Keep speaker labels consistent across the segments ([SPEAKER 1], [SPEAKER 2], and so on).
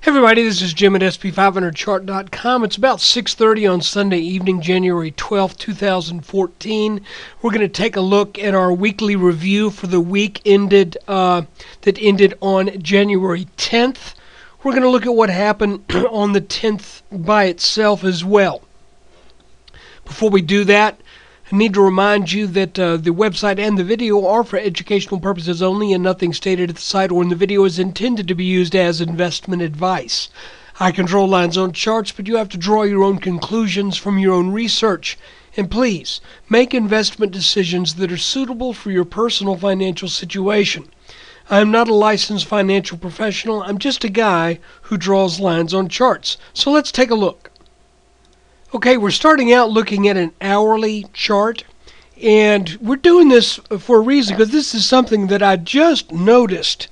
[SPEAKER 1] Hey everybody, this is Jim at SP500chart.com. It's about 6:30 on Sunday evening, January 12th, 2014. We're going to take a look at our weekly review for the week ended that ended on January 10th. We're going to look at what happened on the 10th by itself as well. Before we do that, I need to remind you that the website and the video are for educational purposes only, and nothing stated at the site or in the video is intended to be used as investment advice. I control lines on charts, but you have to draw your own conclusions from your own research. And please, make investment decisions that are suitable for your personal financial situation. I am not a licensed financial professional. I'm just a guy who draws lines on charts. So let's take a look. Okay, we're starting out looking at an hourly chart, and we're doing this for a reason, because this is something that I just noticed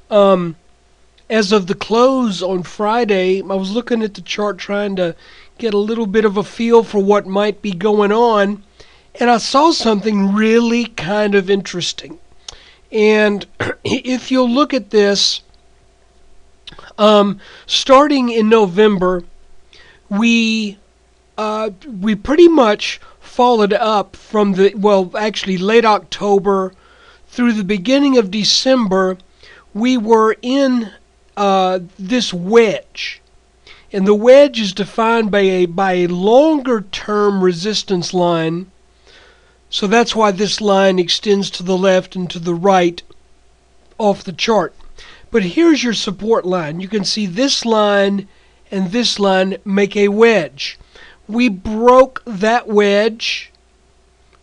[SPEAKER 1] as of the close on Friday. I was looking at the chart trying to get a little bit of a feel for what might be going on, and I saw something really kind of interesting. And if you'll look at this, starting in November, we pretty much followed up from actually late October through the beginning of December. We were in this wedge, and the wedge is defined by a longer term resistance line. So that's why this line extends to the left and to the right off the chart. But here's your support line. You can see this line and this line make a wedge. We broke that wedge,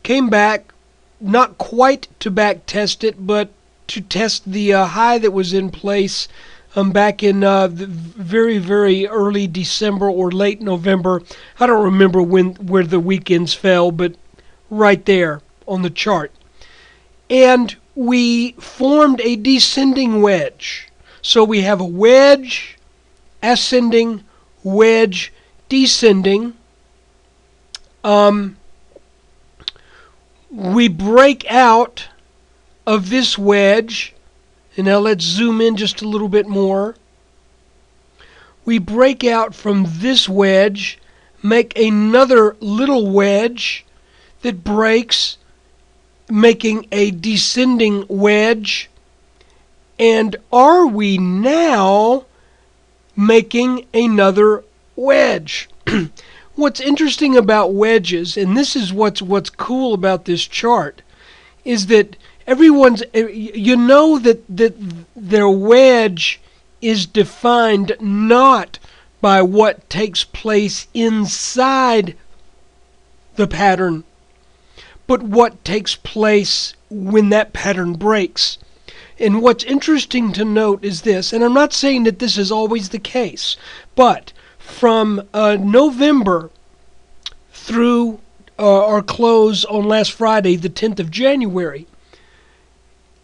[SPEAKER 1] came back, not quite to back test it, but to test the high that was in place back in the very, very early December or late November. I don't remember where the weekends fell, but right there on the chart. And we formed a descending wedge. So we have a wedge, ascending, wedge, descending. We break out of this wedge, and now let's zoom in just a little bit more. We break out from this wedge, make another little wedge that breaks, making a descending wedge. And are we now making another wedge? What's interesting about wedges, and this is what's cool about this chart, is that you know that their wedge is defined not by what takes place inside the pattern, but what takes place when that pattern breaks. And what's interesting to note is this, and I'm not saying that this is always the case, but from November through our close on last Friday, the 10th of January,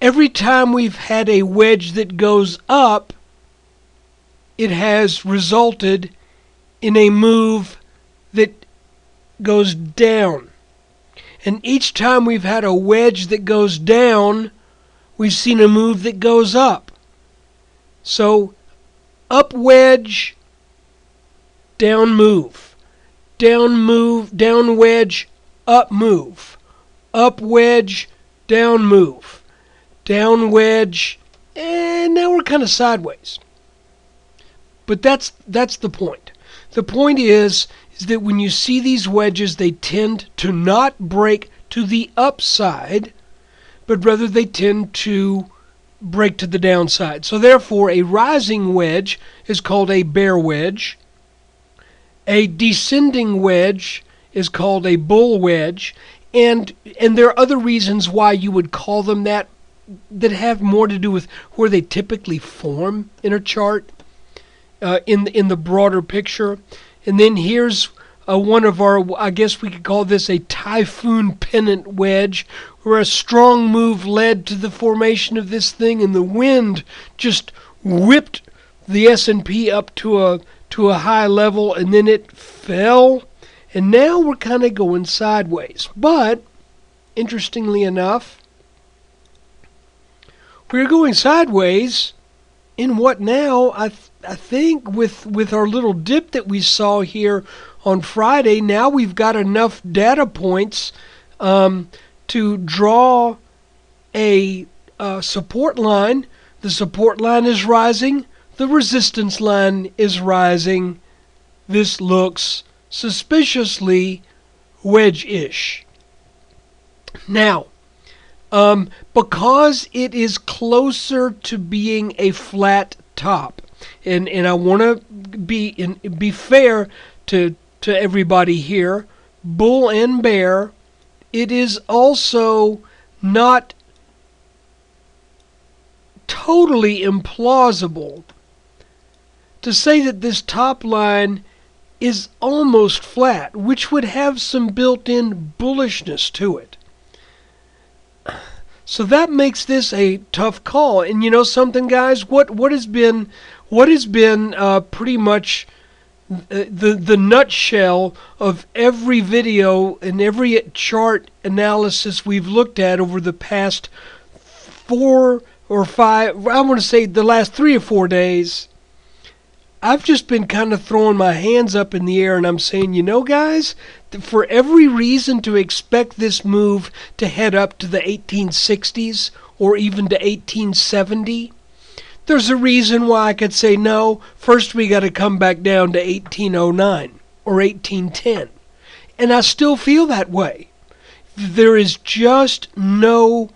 [SPEAKER 1] every time we've had a wedge that goes up, it has resulted in a move that goes down. And each time we've had a wedge that goes down, we've seen a move that goes up. So, up wedge, down move, down wedge, up move, up wedge, down move, down wedge, and now we're kind of sideways. But that's the point. The point is that when you see these wedges, they tend to not break to the upside, but rather they tend to break to the downside. So therefore, a rising wedge is called a bear wedge. A descending wedge is called a bull wedge, and there are other reasons why you would call them that have more to do with where they typically form in a chart, in the broader picture. And then here's one of our, I guess we could call this a typhoon pennant wedge, where a strong move led to the formation of this thing, and the wind just whipped the S&P up to a high level, and then it fell, and now we're kind of going sideways. But interestingly enough, we're going sideways in what now, I think with our little dip that we saw here on Friday, now we've got enough data points to draw a support line. The support line is rising. The resistance line is rising. This looks suspiciously wedge-ish. Now, because it is closer to being a flat top, and I want to be fair to everybody here, bull and bear, it is also not totally implausible to say that this top line is almost flat, which would have some built-in bullishness to it. So that makes this a tough call. And you know something, guys? What has been pretty much the nutshell of every video and every chart analysis we've looked at over the past 4 or 5, I want to say the last 3 or 4 days, I've just been kind of throwing my hands up in the air and I'm saying, you know, guys, for every reason to expect this move to head up to the 1860s or even to 1870, there's a reason why I could say, no, first we got to come back down to 1809 or 1810. And I still feel that way. There is just no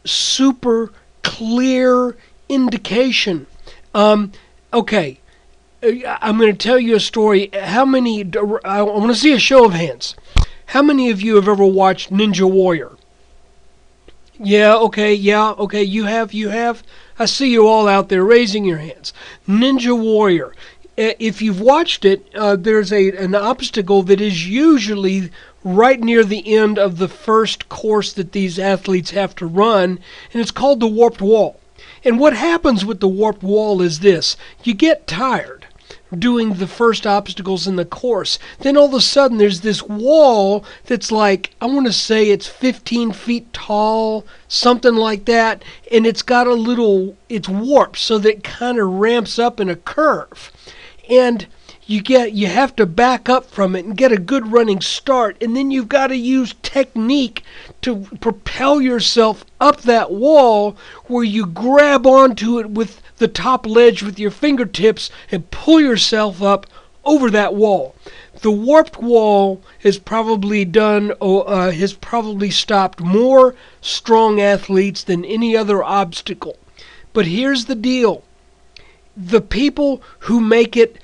[SPEAKER 1] super clear indication. Okay. I'm going to tell you a story. I want to see a show of hands. How many of you have ever watched Ninja Warrior? Yeah, okay, you have. I see you all out there raising your hands. Ninja Warrior. If you've watched it, there's an obstacle that is usually right near the end of the first course that these athletes have to run, and it's called the warped wall. And what happens with the warped wall is this. You get tired doing the first obstacles in the course. Then all of a sudden there's this wall that's like, I want to say it's 15 feet tall, something like that, and it's warped so that it kind of ramps up in a curve. And you have to back up from it and get a good running start, and then you've got to use technique to propel yourself up that wall where you grab onto it with the top ledge with your fingertips and pull yourself up over that wall. The warped wall has probably stopped more strong athletes than any other obstacle. But here's the deal. The people who make it,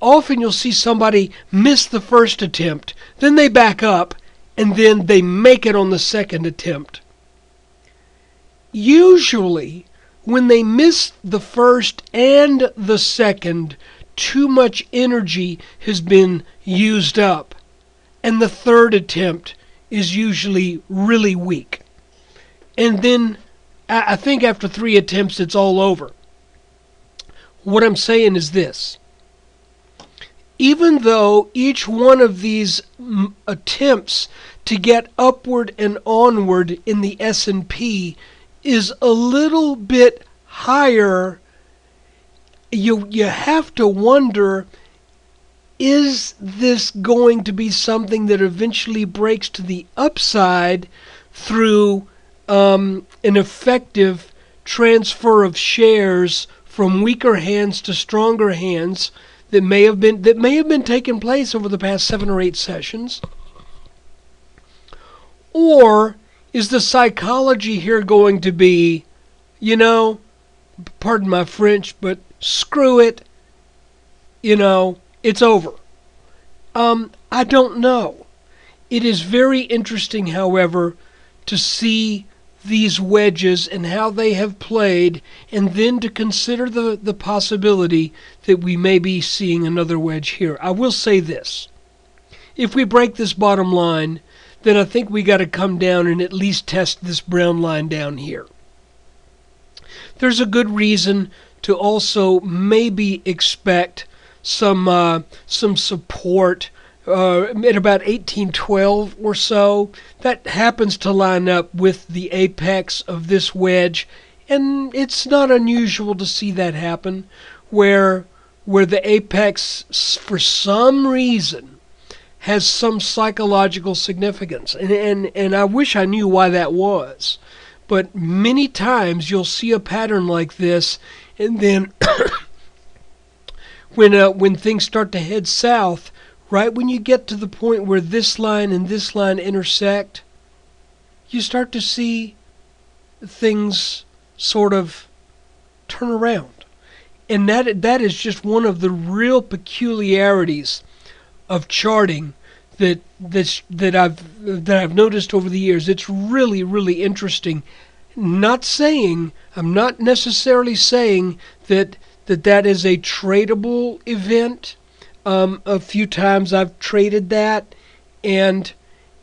[SPEAKER 1] often you'll see somebody miss the first attempt, then they back up, and then they make it on the second attempt. Usually, when they miss the first and the second, too much energy has been used up, and the third attempt is usually really weak. And then, I think after 3 attempts, it's all over. What I'm saying is this. Even though each one of these attempts to get upward and onward in the S&P is a little bit higher, you have to wonder, is this going to be something that eventually breaks to the upside through an effective transfer of shares from weaker hands to stronger hands that may have been taking place over the past 7 or 8 sessions? Or is the psychology here going to be, pardon my French, but screw it, it's over? I don't know. It is very interesting, however, to see these wedges and how they have played, and then to consider the possibility that we may be seeing another wedge here. I will say this. If we break this bottom line, then I think we got to come down and at least test this brown line down here. There's a good reason to also maybe expect some support at about 1812 or so. That happens to line up with the apex of this wedge And it's not unusual to see that happen, where the apex, for some reason, has some psychological significance. And I wish I knew why that was. But many times you'll see a pattern like this, and then when things start to head south, right when you get to the point where this line and this line intersect, you start to see things sort of turn around. And that is just one of the real peculiarities of charting that I've noticed over the years. It's really, really interesting. I'm not necessarily saying that is a tradable event. A few times I've traded that, and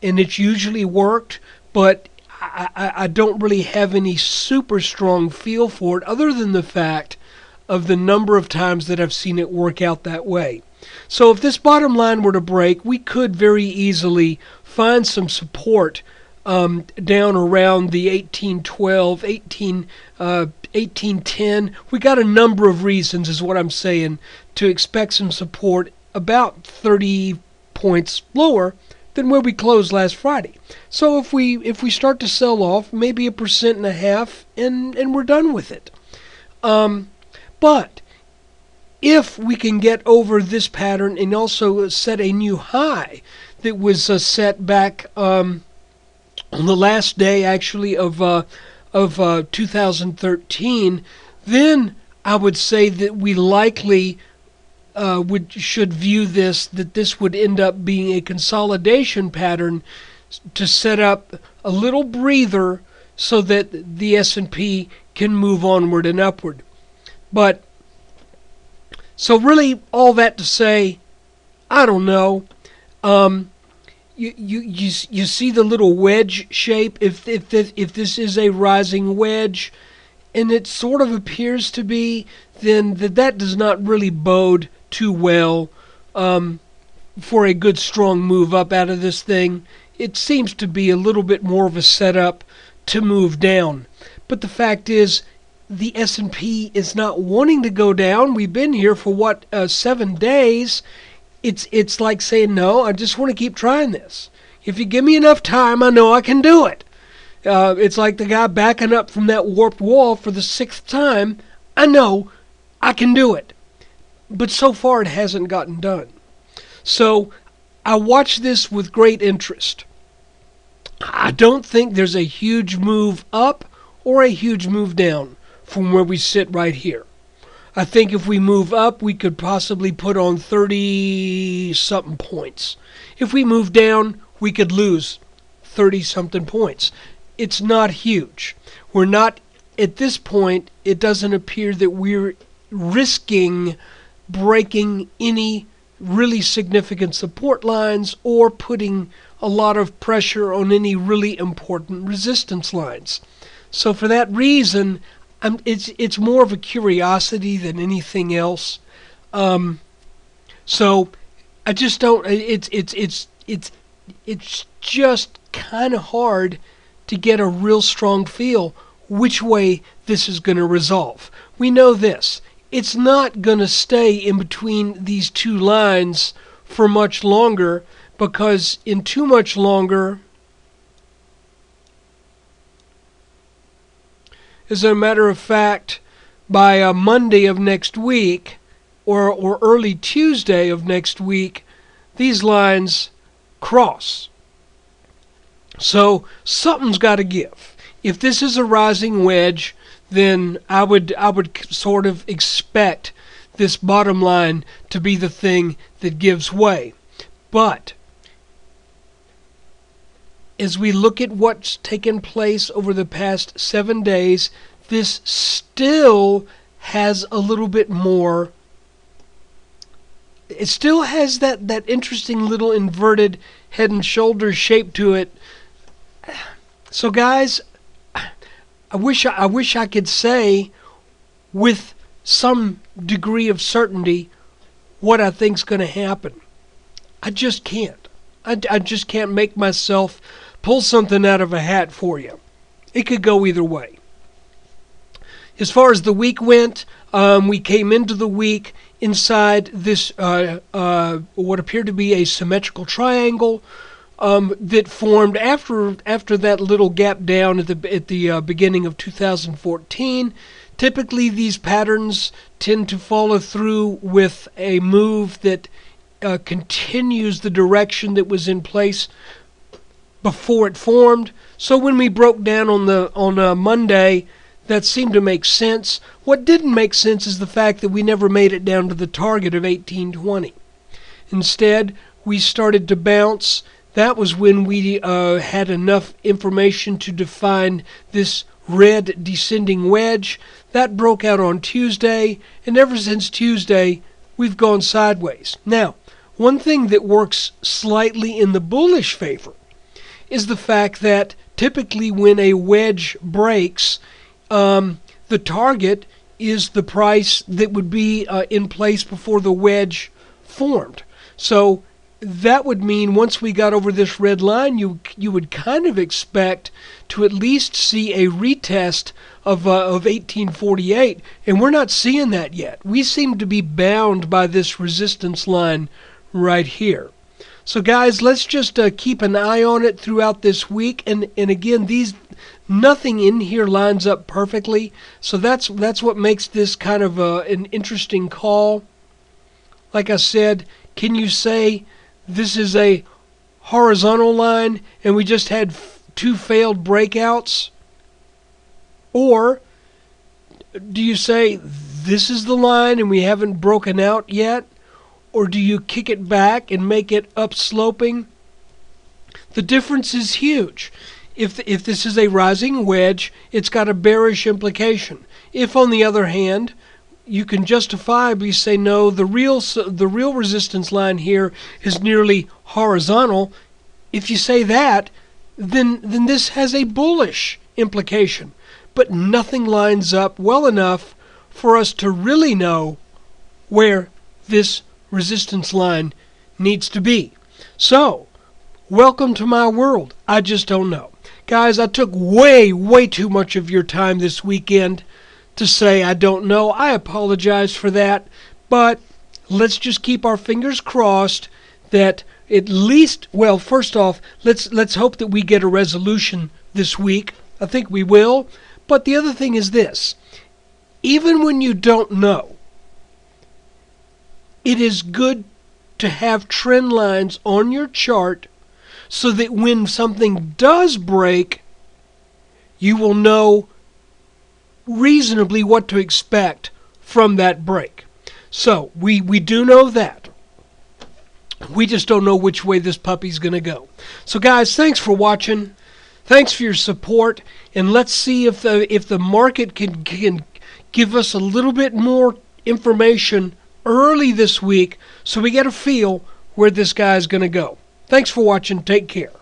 [SPEAKER 1] it's usually worked, but I don't really have any super strong feel for it, other than the fact of the number of times that I've seen it work out that way. So if this bottom line were to break, we could very easily find some support down around the 1812, 1810. We got a number of reasons, is what I'm saying, to expect some support about 30 points lower than where we closed last Friday. So if we start to sell off, maybe 1.5%, and we're done with it. But if we can get over this pattern and also set a new high that was set back on the last day, actually, of 2013, then I would say that we likely should view that this would end up being a consolidation pattern to set up a little breather so that the S&P can move onward and upward. But so really, all that to say, I don't know. You see the little wedge shape. If this is a rising wedge, and it sort of appears to be, then that does not really bode too well for a good strong move up out of this thing. It seems to be a little bit more of a setup to move down. But the fact is, the S&P is not wanting to go down. We've been here for 7 days. It's like saying, no, I just want to keep trying this. If you give me enough time, I know I can do it. It's like the guy backing up from that warped wall for the 6th time. I know I can do it. But so far it hasn't gotten done. So I watch this with great interest. I don't think there's a huge move up or a huge move down from where we sit right here. I think if we move up, we could possibly put on 30-something points. If we move down, we could lose 30-something points. It's not huge. We're not, at this point, it doesn't appear that we're risking breaking any really significant support lines or putting a lot of pressure on any really important resistance lines. So for that reason, it's more of a curiosity than anything else. So I just don't. It's just kind of hard to get a real strong feel which way this is going to resolve. We know this. It's not going to stay in between these two lines for much longer, because in too much longer, as a matter of fact, by Monday of next week or early Tuesday of next week, these lines cross. So something's got to give. If this is a rising wedge, then I would sort of expect this bottom line to be the thing that gives way. But as we look at what's taken place over the past 7 days, this still has a little bit more. It still has that interesting little inverted head and shoulders shape to it. So guys, I wish I could say with some degree of certainty what I think's going to happen. I just can't. I just can't make myself pull something out of a hat for you. It could go either way. As far as the week went, we came into the week inside this what appeared to be a symmetrical triangle that formed after that little gap down at the beginning of 2014. Typically, these patterns tend to follow through with a move that continues the direction that was in place before it formed. So when we broke down on Monday, that seemed to make sense. What didn't make sense is the fact that we never made it down to the target of 1820. Instead, we started to bounce. That was when we had enough information to define this red descending wedge. That broke out on Tuesday, and ever since Tuesday, we've gone sideways. Now, one thing that works slightly in the bullish favor is the fact that typically when a wedge breaks, the target is the price that would be in place before the wedge formed. So that would mean once we got over this red line, you would kind of expect to at least see a retest of 1848, and we're not seeing that yet. We seem to be bound by this resistance line right here. So guys, let's just keep an eye on it throughout this week. And again, nothing in here lines up perfectly. So that's what makes this kind of an interesting call. Like I said, can you say this is a horizontal line and we just had two failed breakouts? Or do you say this is the line and we haven't broken out yet? Or do you kick it back and make it upsloping? The difference is huge. If this is a rising wedge, it's got a bearish implication. If, on the other hand, you can justifiably say no, the real resistance line here is nearly horizontal. If you say that, then this has a bullish implication. But nothing lines up well enough for us to really know where this resistance line needs to be. So, welcome to my world. I just don't know. Guys, I took way too much of your time this weekend to say I don't know. I apologize for that, but let's just keep our fingers crossed that at least, well, first off, let's hope that we get a resolution this week. I think we will. But the other thing is this. Even when you don't know, it is good to have trend lines on your chart so that when something does break, you will know reasonably what to expect from that break. So, we do know that. We just don't know which way this puppy's going to go. So guys, thanks for watching. Thanks for your support. And let's see if the market can give us a little bit more information early this week so we get a feel where this guy's going to go. Thanks for watching. Take care.